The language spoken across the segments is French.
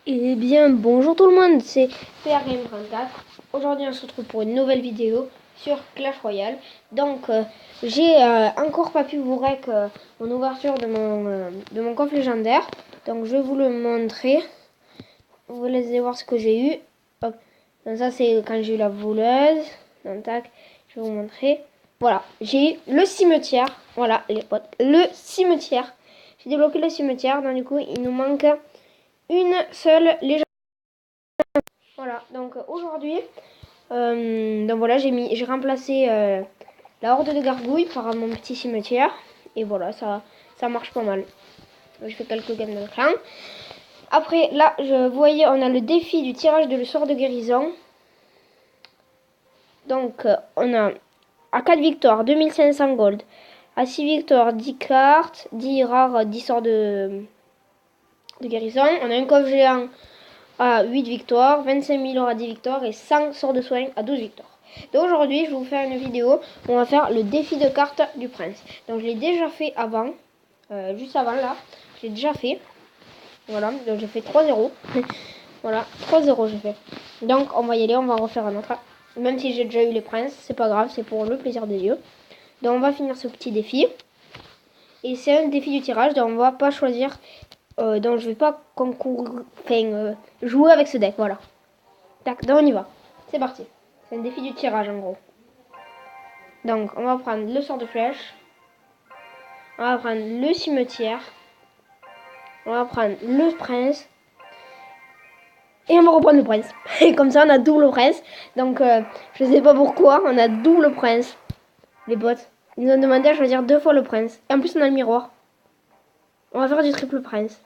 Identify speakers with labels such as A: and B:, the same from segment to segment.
A: Eh bien, bonjour tout le monde, c'est PRM34. Aujourd'hui, on se retrouve pour une nouvelle vidéo sur Clash Royale. Donc, j'ai encore pas pu vous rec mon ouverture de mon coffre légendaire. Donc, je vais vous le montrer. Vous allez voir ce que j'ai eu. Hop. Donc, ça, c'est quand j'ai eu la voleuse. Donc, tac, je vais vous montrer. Voilà, j'ai eu le cimetière. Voilà, les potes, le cimetière. J'ai débloqué le cimetière. Donc, du coup, il nous manque une seule légende. Voilà, donc aujourd'hui, donc voilà, j'ai remplacé la horde de gargouilles par mon petit cimetière. Et voilà, ça marche pas mal. Je fais quelques games de clan. Après, là, vous voyez, on a le défi du tirage de le sort de guérison. Donc, on a à 4 victoires, 2500 gold. À 6 victoires, 10 cartes, 10 rares, 10 sorts de guérison. On a un coffre géant à 8 victoires, 25 000 euros à 10 victoires et 100 sorts de soins à 12 victoires. Donc aujourd'hui, je vais vous faire une vidéo où on va faire le défi de cartes du prince. Donc je l'ai déjà fait avant, juste avant là, je l'ai déjà fait. Voilà, donc j'ai fait 3-0. Voilà, 3-0 j'ai fait. Donc on va y aller, on va en refaire un autre. Même si j'ai déjà eu les princes, c'est pas grave, c'est pour le plaisir des yeux. Donc on va finir ce petit défi. Et c'est un défi du tirage, donc on va pas choisir. Donc je vais pas jouer avec ce deck, voilà. Tac, donc on y va. C'est parti. C'est un défi du tirage en gros. Donc on va prendre le sort de flèche. On va prendre le cimetière. On va prendre le prince. Et on va reprendre le prince. Et comme ça on a double prince. Donc je sais pas pourquoi on a double prince. Les potes. Ils nous ont demandé à choisir 2 fois le prince. Et en plus on a le miroir. On va faire du triple prince.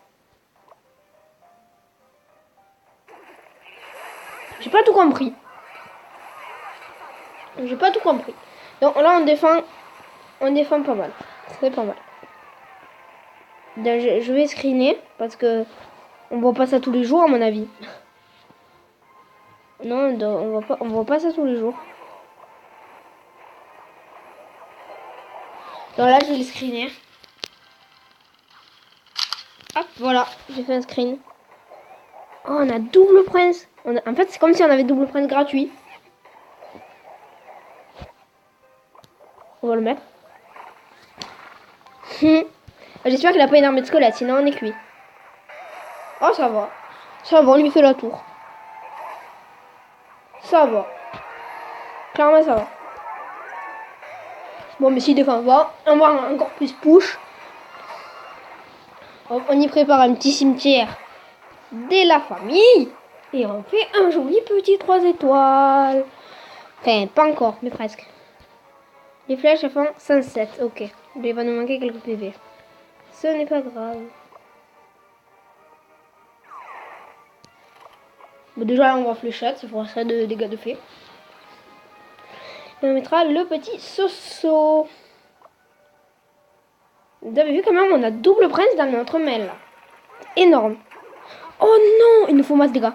A: J'ai pas tout compris. J'ai pas tout compris. Donc là on défend pas mal. C'est pas mal. Donc, je vais screener parce que on voit pas ça tous les jours à mon avis. Non, on voit pas ça tous les jours. Donc là, je vais le screener. Hop, voilà, j'ai fait un screen. Oh, on a double prince. En fait, c'est comme si on avait double prince gratuit. On va le mettre. J'espère qu'il a pas une armée de squelette, sinon on est cuit. Oh, ça va. Ça va, on lui fait la tour. Ça va. Clairement, ça va. Bon, mais s'il défend pas, on va encore plus push. On y prépare un petit cimetière dès la famille. Et on fait un joli petit 3 étoiles. Enfin, pas encore, mais presque. Les flèches elles font 107, ok. Mais il va nous manquer quelques PV. Ce n'est pas grave. Bon, déjà là on va fléchette, ça fera ça de dégâts de fée. Et on mettra le petit Soso. Vous avez vu quand même, on a double prince dans notre mail là. Énorme. Oh non, il nous faut masse dégâts.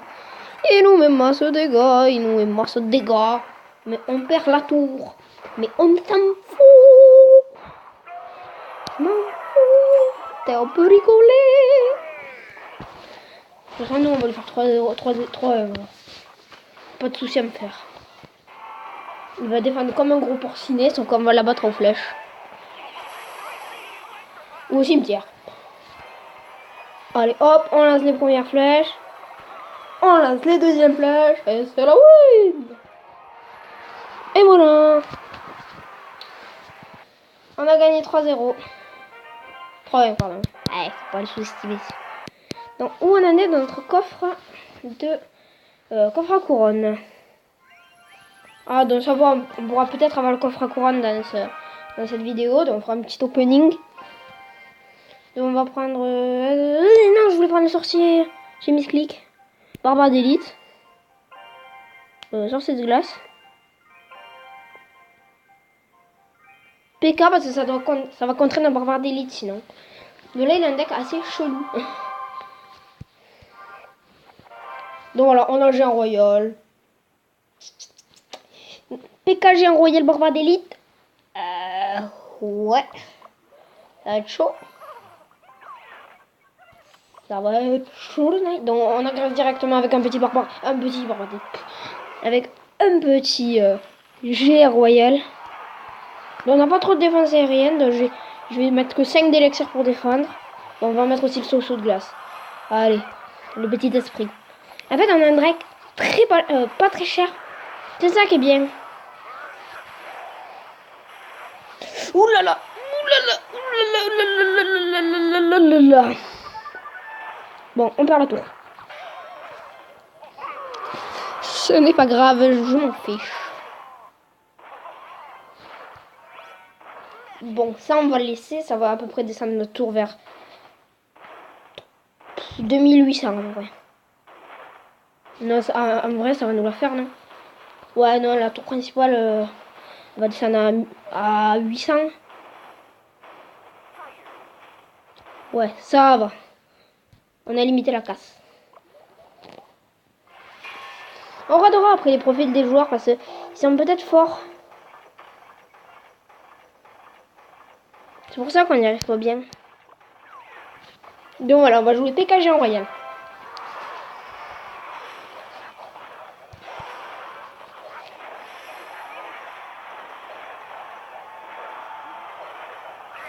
A: Il nous met masse dégâts, il nous met masse dégâts. Mais on perd la tour. Mais on s'en fout. M'en fous. T'es un peu rigolé. De toute façon, nous on va lui faire 3 pas de soucis à me faire. Il va défendre comme un gros porcinet, sauf qu'on va l'abattre aux flèches. Ou au cimetière. Allez hop, on lance les premières flèches. On lance les deuxièmes flèches. Et c'est la win. Et voilà. On a gagné 3-0. 3-1, pardon. Ouais, faut pas le sous-estimer. Donc, où on en est dans notre coffre de... coffre à couronne. Ah, donc ça va, on pourra peut-être avoir le coffre à couronne dans cette vidéo. Donc on fera un petit opening. Donc on va prendre... non, je voulais prendre le sorcier. J'ai mis ce clic. Barbare d'élite. Sorcier de glace. PK parce que ça va contrer un barbare d'élite sinon. Mais là il a un deck assez chelou. Donc voilà, on a le géant royal. PK géant royal barbare d'élite. Ouais. Ça va être chaud. Ça va être chaud le night. Donc on agresse directement avec un petit barbare. Avec un petit jet royal. Donc on n'a pas trop de défense aérienne. Donc je vais mettre que 5 d'élixir pour défendre. Bon, on va mettre aussi le saut de glace. Allez, le petit esprit. En fait, on a un Drake pas très cher. C'est ça qui est bien. Ouh là là, ouh là là, ouh là là, ouh là là. Bon, on perd la tour. Ce n'est pas grave, je m'en fiche. Bon, ça on va le laisser, ça va à peu près descendre notre tour vers 2800 en vrai. Non, en vrai, ça va nous la faire, non? Ouais, non, la tour principale va descendre à 800. Ouais, ça va. On a limité la casse. On regardera après les profils des joueurs parce qu'ils sont peut-être forts. C'est pour ça qu'on n'y arrive pas bien. Donc voilà, on va jouer PKG en royal.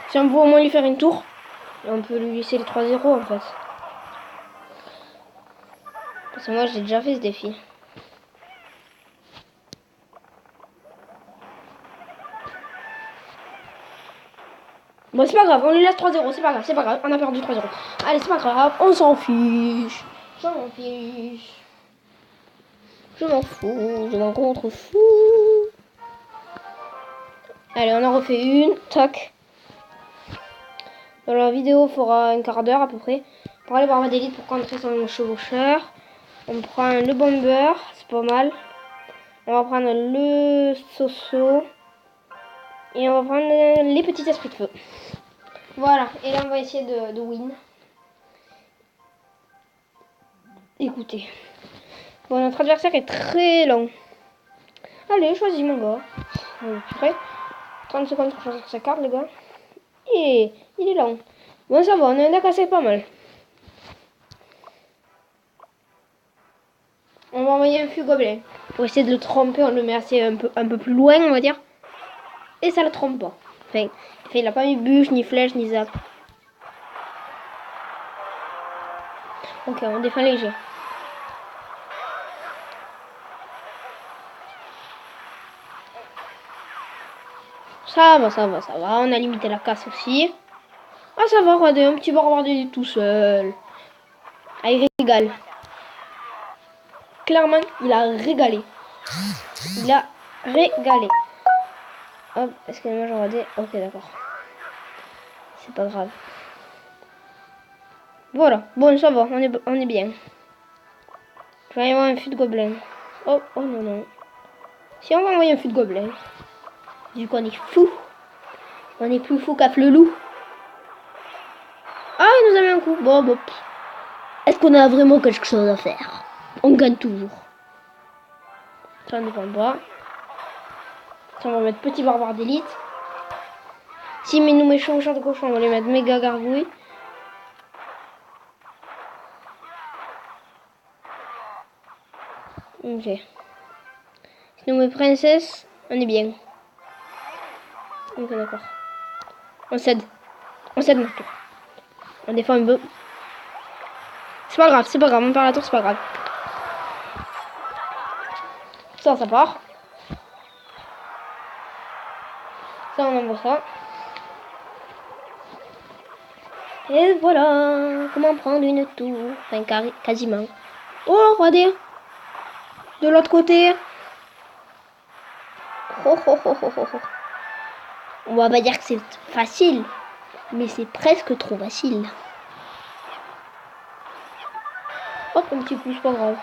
A: Si on veut au moins lui faire une tour, on peut lui laisser les 3-0 en fait. Parce que moi j'ai déjà fait ce défi. Bon, c'est pas grave, on lui laisse 3-0, c'est pas grave, on a perdu 3-0. Allez, c'est pas grave, on s'en fiche. Je m'en fiche. Je m'en fous, je m'en contrefous. Allez, on en refait une, tac. Dans la vidéo, fera un quart d'heure à peu près. Pour aller voir ma d'élite pour contrer son chevaucheur. On prend le bomber, c'est pas mal. On va prendre le soso. Et on va prendre les petits esprits de feu. Voilà, et là on va essayer de win. Écoutez. Bon, notre adversaire est très long. Allez, choisis mon gars. Prêt 30 secondes pour choisir sa carte, les gars. Et il est long. Bon, ça va, on a un deck assez pas mal. On va envoyer un fût gobelin. Pour essayer de le tromper, on le met assez un peu plus loin, on va dire. Et ça le trompe pas. Enfin, il a pas mis bûche, ni flèche, ni zap. Ok, on défend léger. Ça va, ça va, ça va. On a limité la casse aussi. Ah, ça va, regardez, un petit barbare tout seul. Ah, il régale. Clairement, il a régalé. Il a régalé. Hop, excusez-moi, j'ai regardé. Ok, d'accord. C'est pas grave. Voilà, bon, ça va, on est bien. Je vais envoyer un fût de gobelin. Oh, oh non, non. Si on va envoyer un fût de gobelin, vu qu'on est fou, on est plus fou qu'à le loup. Ah, il nous a mis un coup. Bon, bon. Est-ce qu'on a vraiment quelque chose à faire? On gagne toujours. Ça ne dépend pas. Ça, on va mettre petit barbare d'élite. Si mais nous méchants de cochon, on va les mettre méga gargouille. Ok. Si nous met princesse, on est bien. Ok, d'accord. On cède. On cède notre tour. On défend un peu. C'est pas grave, on perd la tour, c'est pas grave. Ça part. Ça, on envoie ça. Et voilà. Comment prendre une tour. Enfin, quasiment. Oh, regardez. De l'autre côté. Oh, oh, oh, oh, oh. On va pas dire que c'est facile. Mais c'est presque trop facile. Hop, un petit coup, c'est pas grave.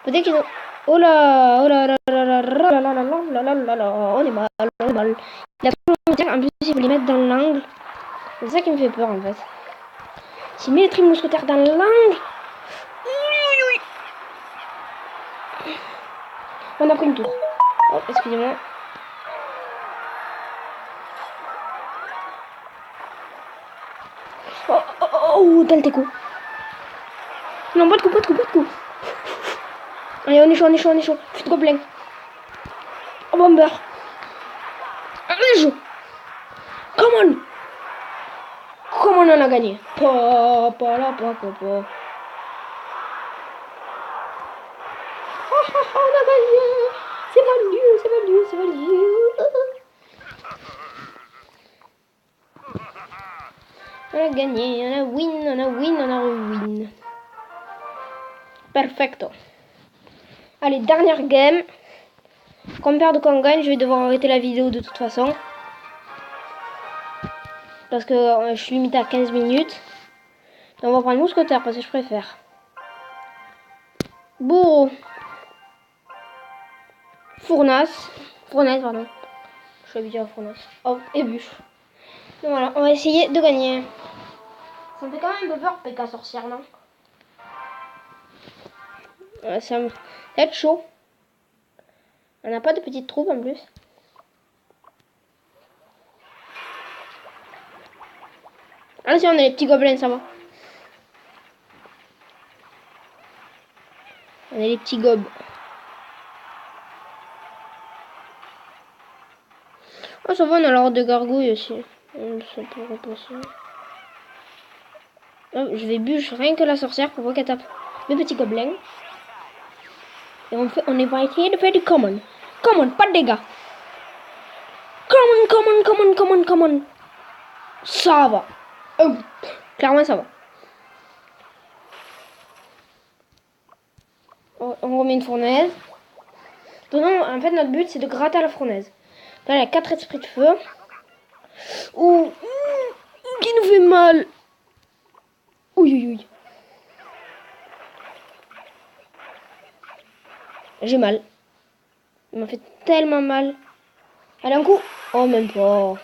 A: Peut-être qu'ils ont... Oh là, oh là là là là là là là là là là là, on est mal, on est mal. Il a toujours en plus, il faut les mettre dans l'angle. C'est ça qui me fait peur en fait. S'il met les trimes mousquetaires dans l'angle... On a pris une tour. Oh, excusez-moi. Oh, oh, oh, oh, Dalteco. Non, pas de coup, pas de coup, pas de coup. Allez, on est chaud, on est chaud, on est chaud. Fut de gobelin. Oh, bomber. Allez, joue. Come on. Comment on en a gagné? Pa, pa, la, pa, pa, pa. On a gagné. C'est valu, c'est valu, c'est valu. On a gagné, on a win, on a win, on a win. Perfecto. Allez, dernière game. Qu'on perde ou qu'on gagne, je vais devoir arrêter la vidéo de toute façon. Parce que je suis limité à 15 minutes. Donc on va prendre mousquetaire parce que je préfère. Bourreau. Fournasse. Fournaise, pardon. Je suis habitué à fournaise. Oh, et bûche. Donc voilà, on va essayer de gagner. Ça me fait quand même un peu peur, PK sorcière, non? Ça va être chaud. On n'a pas de petites troupes en plus. Ah si, on a les petits gobelins, ça va. On a les petits gobes. Oh ça va, on a l'ordre de gargouille aussi. Ça pourrait passer. Oh, je vais bûche rien que la sorcière pour voir qu'elle tape mes petits gobelins. Et on est va essayer de faire du common. Common, pas de dégâts. Common, common, common, common, common. Ça va. Oh, clairement ça va. On remet une fournaise. Non, en fait notre but c'est de gratter à la fournaise. Là il y a 4 esprits de feu. Ouh, qui nous fait mal. Ouh, ouh, ouh. J'ai mal. Il m'a fait tellement mal. Allez, un coup. Oh, même pas.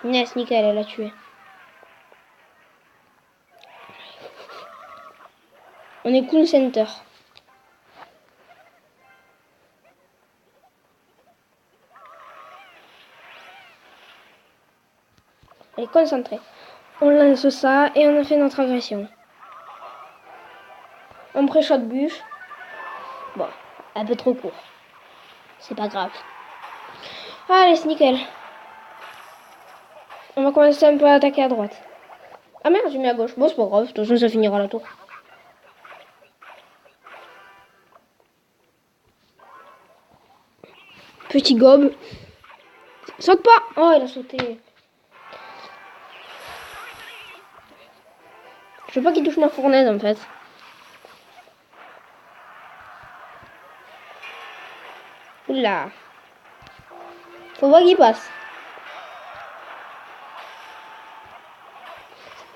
A: Yes, nickel, elle a tué. On est cool center. Allez, concentré. On lance ça et on a fait notre agression. On pré-shot bûche. Bon, un peu trop court. C'est pas grave. Allez, c'est nickel. On va commencer un peu à attaquer à droite. Ah merde, j'ai mis à gauche. Bon, c'est pas grave, de toute façon, ça finira la tour. Petit gobe. Saute pas. Oh, il a sauté. Je veux pas qu'il touche ma fournaise, en fait. Oula. Faut voir qu'il passe.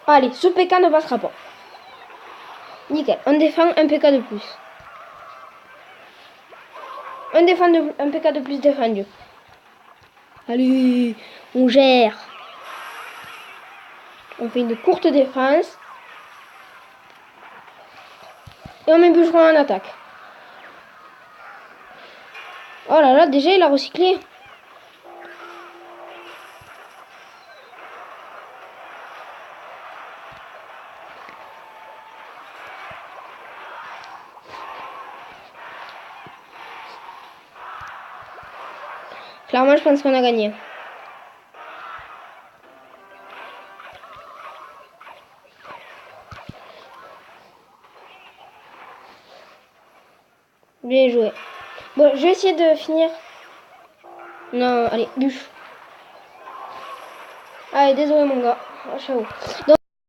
A: Allez, ce PK ne passera pas. Nickel, on défend un PK de plus. Un PK de plus défendu. Allez, on gère. On fait une courte défense. Et on met bûcheron en attaque. Oh là là, déjà il a recyclé. Clairement, je pense qu'on a gagné. Bien joué. Bon, je vais essayer de finir. Non, allez, bûche. Allez, désolé mon gars. Oh, ciao. Donc,